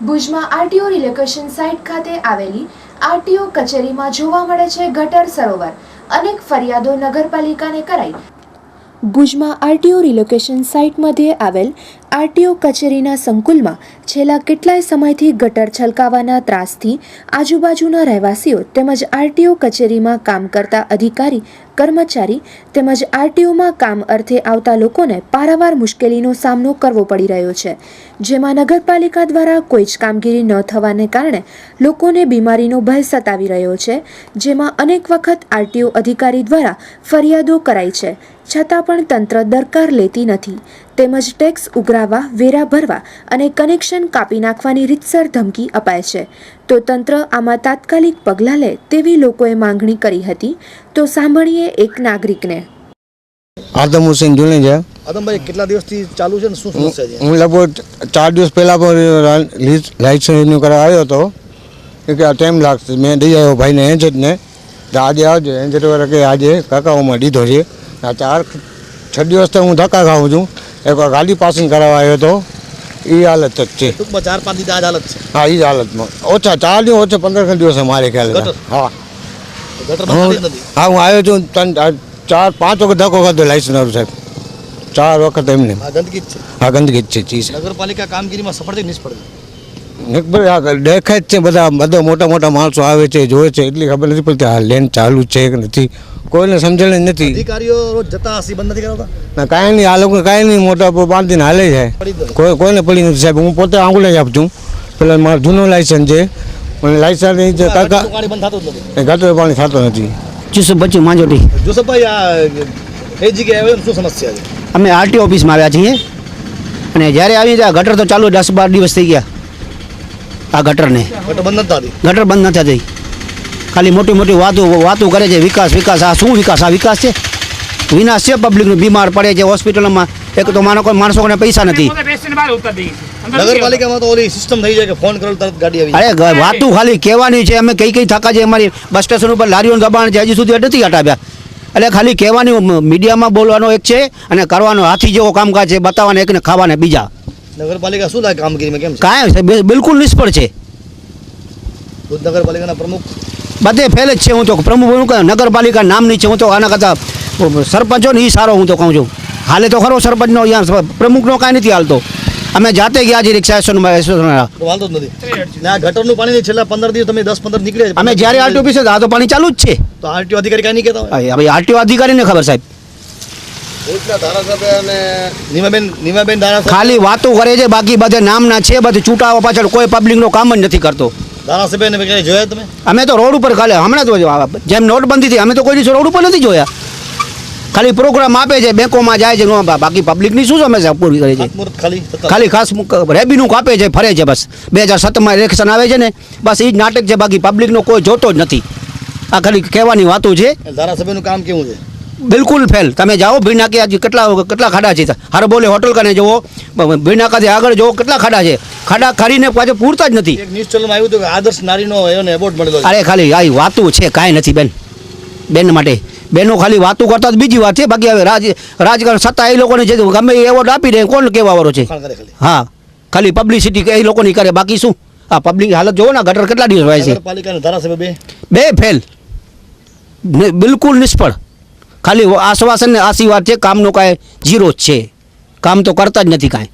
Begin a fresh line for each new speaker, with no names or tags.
ભુજમાં RTO relocation site ખાતે આવેલી આરટીઓ કચેરીમાં જોવા મળે છે ગટર સરોવર। અનેક ફરિયાદો નગરપાલિકાને કરાઈ। ભુજમાં આરટીઓ રિલોકેશન સાઇટ મધ્યે આવેલ આરટીઓ કચેરીના સંકુલમાં છેલ્લા કેટલાય સમયથી ગટર છલકાવાના ત્રાસથી આજુબાજુના રહેવાસીઓ તેમજ આરટીઓ કચેરીમાં કામ કરતા અધિકારી કર્મચારી તેમજ આરટીઓમાં કામ અર્થે આવતા લોકોને પારાવાર મુશ્કેલીનો સામનો કરવો પડી રહ્યો છે, જેમાં નગરપાલિકા દ્વારા કોઈ જ કામગીરી ન થવાને કારણે લોકોને બીમારીનો ભય સતાવી રહ્યો છે, જેમાં અનેક વખત આરટીઓ અધિકારી દ્વારા ફરિયાદો કરાઈ છે, છતાં પણ તંત્ર દરકાર લેતી નથી તેમજ ટેક્સ ઉઘરાવવા, વેરા ભરવા અને કનેક્શન કાપી નાખવાની રીતસર ધમકી અપાય છે, તો તંત્ર આમાં તાત્કાલિક પગલાં લે તેવી લોકોએ માંગણી કરી હતી। તો સાંભળીએ એક નાગરિકને।
આદમ હુસેન જુનેજા।
આદમભાઈ કેટલા દિવસથી ચાલુ છે ને શું સમસ્યા છે?
હું લગભગ 4 દિવસ પહેલા પણ લાઇસન્સ રિન્યુ કરવા આવ્યો હતો કે આ ટાઈમ લાગશે। મેં દઈ આવ્યો ભાઈને એજન્ટને, આજે આવજો। એજન્ટ વાળા કે આજે કાકાઓમાં દીધો છે। આ 4-6 દિવસથી હું ધક્કા ખાઉં છું। એક ગાડી પાસિંગ કરાવવા આવ્યો હતો, એ હાલત જ છે।
ટૂંકમાં 4-5 દિવસ આ જ હાલત છે?
હા, એ જ હાલતમાં ઓછા 4 દિવસ ઓછા 15 દિવસ મારે ખ્યાલ। હા, હા, હું આવ્યો છું 4-5 વખત ધક્કો ખાધો લાઇસન્સ સાહેબ, 4 વખત એમને।
ગંદકી જ છે?
હા, ગંદકી જ છે।
નગરપાલિકા કામગીરીમાં સફળ છે નિષ્ફળ?
દેખાય જ છે, બધા મોટા મોટા માણસો આવે છે, જોવે છે, એટલી ખબર નથી પડતી આ લેન ચાલુ છે કે નથી, કોઈને સમજણ નથી।
અધિકારીઓ રોજ જતા હશે, બંધ નથી કરાવતા?
ના, કાંઈ નહીં, આ લોકો કાંઈ નહીં, મોટા બાંધીને હાલે જાય, કોઈને પડી નથી સાહેબ। હું પોતે આંગુલે જ આપું છું, પેલા મારો જૂનો લાયસન્સ છે, મને લાયસન્સ કાકા ગટર પાણી થતો નથી।
જુસુફ બચ્ચુ માંજોટી।
જોસફભાઈ, આ એ જગ્યાએ આવ્યો શું સમસ્યા છે?
અમે આરટીઓ ઓફિસમાં આવ્યા છીએ અને જ્યારે આવી ત્યાં ગટર તો ચાલુ 10-12 દિવસ થઈ ગયા। આ ગટરને
ગટર બંધ નથી થતી?
ગટર બંધ નથી થતી, ખાલી મોટી મોટી વાતો કરે છે, વિકાસ વિકાસ। આ શું વિકાસ? આ વિકાસ છે? વિનાશ છે। પબ્લિકનું બીમાર પડે છે હોસ્પિટલમાં, એક તો માણસોને પૈસા નથી।
નગરપાલિકામાં તો ઓલી સિસ્ટમ થઈ જાય કે ફોન કરો તરત ગાડી આવી જાય।
અરે વાતું ખાલી કહેવાની છે, અમે કઈ થાકા છે, અમારી બસ સ્ટેશન ઉપર લારીઓનું દબાણ છે, હજી સુધી નથી હટાવ્યા। એટલે ખાલી કહેવાની, મીડિયામાં બોલવાનો એક છે અને કરવાનો હાથી જેવો કામકાજ છે, બતાવવાને એકને ખાવાને બીજા।
નગરપાલિકા શું લાગે કામગીરીમાં કેમ છે?
કાંઈ બિલકુલ નિષ્ફળ છે।
નગરપાલિકાના પ્રમુખ
બધે ફેલ જ છે। હું તો પ્રમુખ નગરપાલિકા નામની છે, હું તો આના કરતાં સરપંચો ને એ સારો હું તો કહું છું। હાલે તો ખરો સરપંચનો, અહીંયા પ્રમુખનો કાંઈ નથી હાલતો। અમે જાતે ગયા છીએ રિક્ષા
હાલતો જ નથી। આ ગટરનું પાણી છેલ્લા 15 દિવસ તમે 10-15 નીકળ્યા?
અમે જ્યારે આરટીઓ ઓફિસે આ તો પાણી ચાલુ જ છે।
તો આરટીઓ અધિકારી કાંઈ નહીં કહેતા હોય?
ભાઈ આરટીઓ અધિકારીને ખબર સાહેબ,
નીમાબેન ધારાસભ્ય
ખાલી વાતો કરે છે, બાકી બધે નામના છે, બધે છૂટાવા પાછળ કોઈ પબ્લિકનો કામ જ નથી કરતો।
ધારાસભ્યને જોયા તમે?
અમે તો રોડ ઉપર ખાલી હમણાં તો જેમ નોટબંધી થઈ, અમે તો કોઈ દિવસ રોડ ઉપર નથી જોયા। ખાલી પ્રોગ્રામ આપે છે, બેંકોમાં જાય છે, બાકી પબ્લિકની શું સમસ્યા પૂરી કરે છે? ખાલી ખાસ રેબીનું કાપે છે, ફરે છે, બસ 2007માં ઇલેક્શન આવે છે ને, બસ એ જ નાટક છે, બાકી પબ્લિકનો કોઈ જોતો જ નથી। આ ખાલી કહેવાની વાતો છે।
ધારાસભ્યનું કામ કેવું છે?
બિલકુલ ફેલ। તમે જાઓ ભીનાકે, આજે કેટલા ખાડા છે, હર બોલે હોટલ કને જુઓ, ભીનાકાથી આગળ જુઓ કેટલા ખાડા છે, ખાડા ખરીને પાછળ પૂરતા જ નથી।
એક ન્યૂઝ ચેનલમાં આવ્યું હતું કે આદર્શ નારીનો એવોર્ડ મળેલો છે।
અરે ખાલી આ વાતું છે, કાંઈ નથી બેન માટે બેનો ખાલી વાતું કરતા બીજી વાત છે, બાકી હવે રાજકારણ સત્તા એ લોકોને છે, ગમે એ એવોર્ડ આપી દે, કોણ કહેવા વાળો છે? હા, ખાલી પબ્લિસિટી એ લોકોની કરે, બાકી શું? આ પબ્લિક હાલત જોવો ને, ગટર કેટલા દિવસ હોય છે?
નગરપાલિકાના ધારાસભ્ય બે
ફેલ, બિલકુલ નિષ્ફળ। ખાલી આશ્વાસન ને આશીર્વાદ છે, કામનો કાંઈ ઝીરો જ છે, કામ તો કરતા જ નથી કાંઈ।